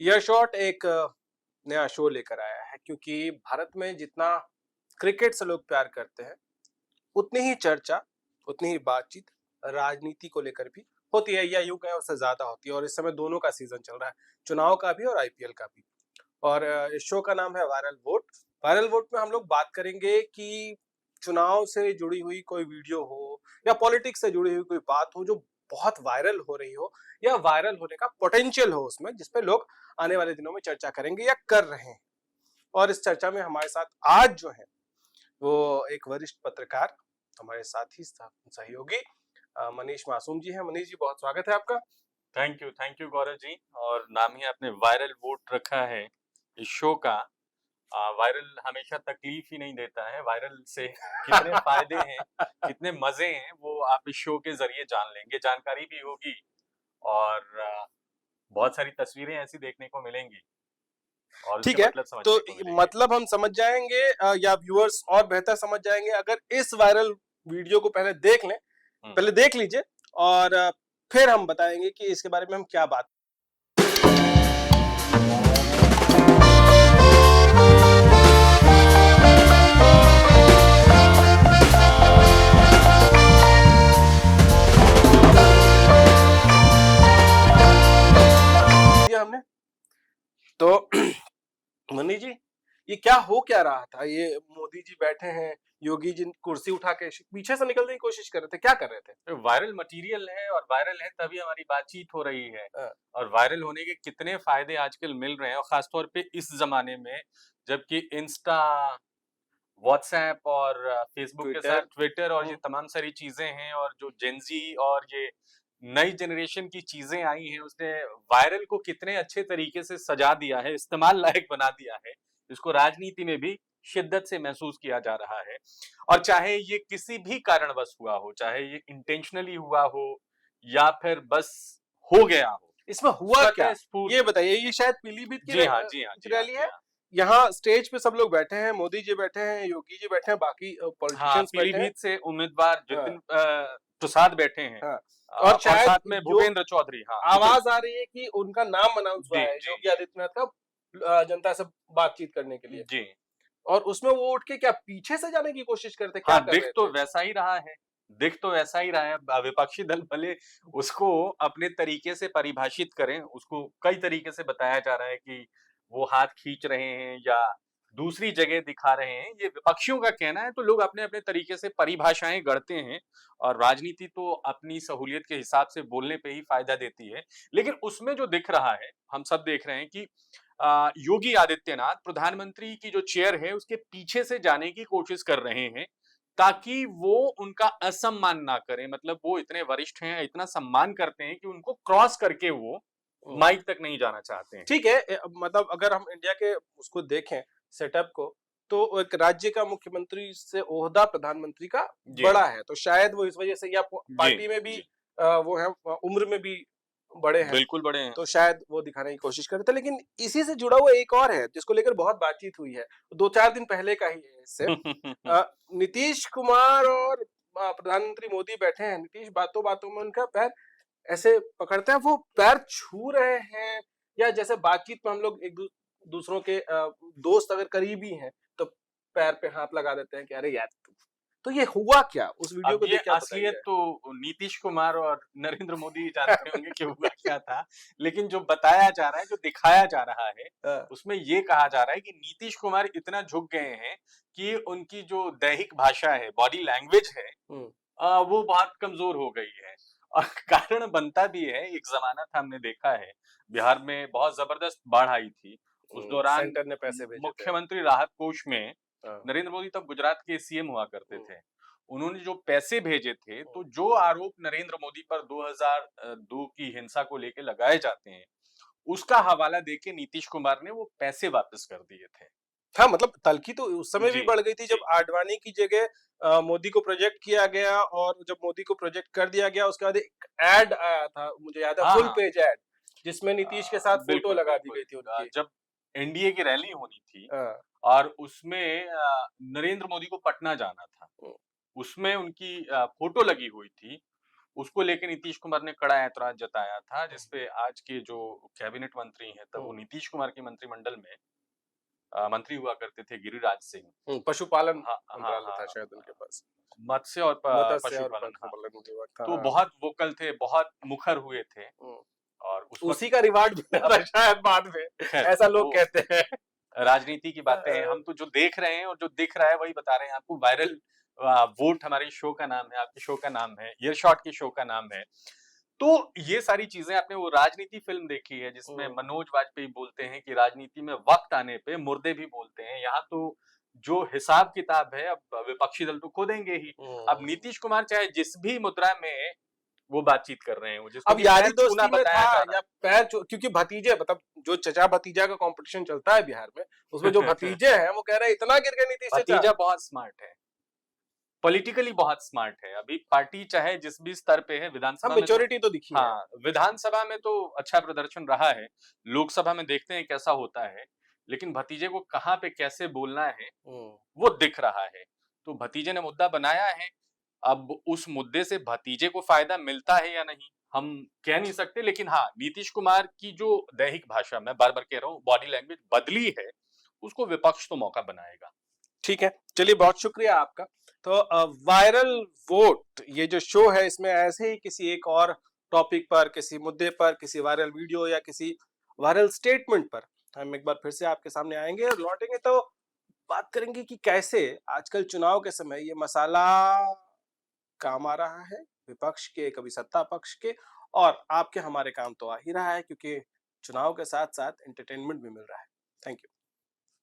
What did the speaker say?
यह शॉट एक नया शो लेकर आया है क्योंकि भारत में जितना क्रिकेट से लोग प्यार करते हैं, उतनी ही चर्चा, उतनी ही बातचीत राजनीति को लेकर भी होती है या यूँ कहें उससे ज़्यादा होती है और इस समय दोनों का सीज़न चल रहा है, चुनाव का भी और आईपीएल का भी। और इस शो का नाम है वायरल वोट। वायरल वोट में हम लोग बात करेंगे कि चुनाव से जुड़ी हुई कोई वीडियो हो या पॉलिटिक्स से जुड़ी हुई कोई बात हो जो बहुत वायरल हो रही हो या वायरल होने का पोटेंशियल हो उसमें, जिस पे लोग आने वाले दिनों में चर्चा करेंगे या कर रहे हैं। और इस चर्चा में हमारे साथ आज जो है वो एक वरिष्ठ पत्रकार, हमारे साथी सहयोगी मनीष मासूम जी हैं। मनीष जी, बहुत स्वागत है आपका। Thank you Gaurav ji. और नाम ही आपने वायरल वोट रखा है इस शो का। वायरल हमेशा तकलीफ ही नहीं देता है, वायरल से कितने फायदे हैं, कितने मजे हैं, वो आप इस शो के जरिए जान लेंगे, जानकारी भी होगी और बहुत सारी तस्वीरें ऐसी देखने को मिलेंगी और उसके ठीक है, मतलब तो समझने को मिलेंगे। मतलब हम समझ जाएंगे या व्यूअर्स और बेहतर समझ जाएंगे अगर इस वायरल वीडियो को पहले देख लें, हम्म। पहले देख लीजिए और फिर हम बताएंगे कि इसके बारे में हम क्या बात। दिया हमने तो मनी जी, ये क्या हो क्या रहा था? ये मोदी जी बैठे हैं, योगी जी कुर्सी उठा के पीछे से निकलने की कोशिश कर रहे थे, क्या कर रहे थे? तो वायरल मटेरियल है और वायरल है तभी हमारी बातचीत हो रही है। अ, और वायरल होने के कितने फायदे आजकल मिल रहे हैं और खासतौर पे इस जमाने में, जबकि इंस्टा, व्हाट्सएप और फेसबुक के साथ ट्विटर। ट्विटर और ये हुँ। तमाम सारी चीजें हैं और जो जेनजी और ये नई जनरेशन की चीजें आई हैं, उसने वायरल को कितने अच्छे तरीके से सजा दिया है, इस्तेमाल लायक बना दिया है। इसको राजनीति में भी शिद्दत से महसूस किया जा रहा है। और चाहे ये किसी भी कारणवश हुआ हो, चाहे ये इंटेंशनली हुआ हो या फिर बस हो गया हो, इसमें हुआ क्या? स्वतः ये स्फूर्त। बताइए, ये शायद पीलीभीत की जी हाँ, जी हाँ, जी हाँ, रैली जी है। हाँ। यहाँ स्टेज पे सब लोग बैठे हैं, मोदी जी बैठे हैं, योगी जी बैठे हैं, बाकी हाँ, पॉलिटिशियंस बैठे हैं। पीलीभीत से उम्मीदवार हाँ, जितिन प्रसाद बैठे हैं। हाँ। और और शायद साथ में जो भूपेंद्र चौधरी, हाँ, बिल्कुल। आवाज़ आ रही है कि उनका नाम अनाउंस हुआ जी, है, जी, योगी आदित्यनाथ का जनता से बातचीत करने के लिए। जी। और उसमें वो उठ के क्या पीछे से जाने की कोशिश करते, क्या हाँ, कर दिख रहे तो थे? वैसा ही रहा है, दिख तो वैसा ही रहा है। विपक्षी दल भले उसको अपने तरीके से परिभाषित करें, उसको कई तरीके से बताया जा रहा है कि वो हाथ खींच रहे हैं या दूसरी जगह दिखा रहे हैं। ये विपक्षियों का कहना है, तो लोग अपने-अपने तरीके से परिभाषाएँ गढ़ते हैं और राजनीति तो अपनी सहूलियत के हिसाब से बोलने पे ही फ़ायदा देती है। लेकिन उसमें जो दिख रहा है, हम सब देख रहे हैं कि योगी आदित्यनाथ प्रधानमंत्री की जो चेयर है, उसके पीछे से जाने की कोशिश कर रहे हैं, ताकि वो उनका असम्मान ना करें। मतलब वो इतने वरिष्ठ हैं, इतना सम्मान करते हैं कि उनको क्रॉस करके वो हुँ। माइक तक नहीं जाना चाहते हैं। ठीक है, मतलब अगर हम इंडिया के उसको देखें सेटअप को, तो एक राज्य का मुख्यमंत्री से ओहदा प्रधानमंत्री का जी हाँ। बड़ा है, तो शायद वो इस वजह से या जी, पार्टी में भी जी। वो है, उम्र में भी बड़े हैं, बिल्कुल बड़े हैं। तो शायद वो दिखाने की कोशिश कर रहे थे। लेकिन इसी से जुड़ा हुआ एक और है, जिसको लेकर बहुत बातचीत हुई है, 2-4 दिन पहले का ही है इससे। नीतीश कुमार और प्रधानमंत्री मोदी बैठे हैं, नीतीश बातों-बातों में उनका पैर ऐसे पकड़ते हैं, वो पैर छू रहे हैं या जैसे बातचीत में हम लोग दूसरों के दोस्त अगर करीबी हैं, तो पैर पे हाथ लगा देते हैं कि अरे यार, तो ये हुआ क्या? उस वीडियो अब को ये देख के आप असलियत बताइए। तो नीतीश कुमार और नरेंद्र मोदी ही जानते होंगे कि हुआ क्या था। लेकिन जो बताया जा रहा है, जो दिखाया जा रहा है, हाँ, उसमें ये कहा जा रहा है कि नीतीश कुमार इतना झुक गए हैं कि उनकी जो दैहिक भाषा है, बॉडी लैंग्वेज है, हुँ, वो बहुत कमज़ोर हो गई है। और कारण बनता भी है, एक ज़माना था, हमने देखा है, बिहार में बहुत ज़बरदस्त बाढ़ आई थी। उस दौरान सेंटर ने पैसे भेजे थे। मुख्यमंत्री राहत कोष में हाँ, नरेंद्र मोदी तब गुजरात के सीएम हुआ करते हुँ, थे। उन्होंने जो पैसे भेजे थे, हुँ। तो जो आरोप नरेंद्र मोदी पर 2002 की हिंसा को लेके लगाए जाते हैं, उसका हवाला देके नीतीश कुमार ने वो पैसे वापस कर दिए थे। हाँ, मतलब तल्खी तो उस समय भी जी, बढ़ गई थी जी। जब आडवाणी की जगह मोदी को प्रोजेक्ट किया गया और जब मोदी को प्रोजेक्ट कर दिया गया, उसके बाद एक एड आया था, मुझे याद है, हाँ, फुल हाँ। पेज एड, जिसमें नीतीश के साथ फोटो बिल्कुल, लगा दी बिल्कुल। गई थी उनकी। जब एनडीए की रैली होनी थी हाँ, और उसमें नरेंद्र मोदी को पटना जाना था। हुँ, उसमें उनकी फ़ोटो लगी हुई थी। उसको लेके नीतीश कुमार ने कड़ा ऐतराज़ जताया था, हुँ, जिसपे आज के जो कैबिनेट मंत्री हैं, तब वो हुँ, नीतीश कुमार के मंत्रिमंडल में मंत्री हुआ करते थे गिरिराज सिंह। हुँ, पशुपालन हाँ, हाँ, मंत्रालय था हाँ। शायद उनके पास। मत्स्य और प मत्स्य और पशुपालन, हाँ। पशुपालन विभाग था, तो हाँ। बहुत वोकल थे, बहुत मुखर हुए थे हुँ, और उस वक़्त उसी का रिवार्ड मिला था अब शायद बाद में, ख़ैर ऐसा लोग वो कहते हैं। राजनीति की बातें हैं, अ, हम तो जो देख रहे हैं और जो दिख रहा है वही बता रहे हैं आपको। वायरल वोट हमारे शो का नाम है, आपके शो का नाम है, ईयरशॉट के शो का नाम है। तो ये सारी चीज़ें आपने वो राजनीति फ़िल्म देखी है जिसमें हुँ, मनोज वाजपेयी बोलते हैं कि राजनीति में वक़्त आने पे मुर्दे भी बोलते हैं। यहाँ तो जो हिसाब-किताब है अब विपक्षी दल तो खो देंगे ही। अब हुँ। नीतीश कुमार चाहे जिस भी मुद्रा में वो बातचीत कर रहे हों, जिसको अब कि यारी पैर छूना दोस्ती में था बताया जा रहा या पैर छू क्योंकि भतीजे मतलब जो चचा-भतीजा का कॉम्पिटिशन चलता है बिहार में, उसमें जो है। भतीजे हैं वो कह रहे हैं इतना गिर गए नीतीश चचा। भतीजा बहुत स्मार्ट है, पॉलिटिकली बहुत स्मार्ट है। अभी पार्टी चाहे जिस भी स्तर पे है, हाँ, विधानसभा में तो मैच्योरिटी तो दिखी है। हाँ, विधानसभा में तो अच्छा प्रदर्शन रहा है। लोकसभा में देखते हैं कैसा होता है। लेकिन भतीजे को कहाँ पे कैसे बोलना है, हुँ, वो दिख रहा है। तो भतीजे ने मुद्दा बनाया है। अब उस मुद्दे से भतीजे को फ़ायदा मिलता है या नहीं, हम कह नहीं सकते। लेकिन हाँ, नीतीश कुमार की जो दैहिक भाषा, मैं बार-बार कह रहा हूँ, बॉडी लैंग्वेज बदली है, उसको विपक्ष तो मौका बनाएगा। ठीक है। चलिए बहुत शुक्रिया आपका। तो वायरल वोट ये जो शो है इसमें ऐसे ही किसी एक और टॉपिक पर, किसी मुद्दे पर, किसी वायरल वीडियो या किसी वायरल स्टेटमेंट पर हम एक बार फिर से आपके सामने आएँगे और लौटेंगे तो बात करेंगे कि कैसे आजकल चुनाव के समय ये मसाला काम आ रहा है, विपक्ष के, कभी सत्ता पक्ष के और आपके हमारे काम तो आ ही रहा है क्योंकि चुनाव के साथ-साथ एंटरटेनमेंट भी मिल रहा है। Thank you.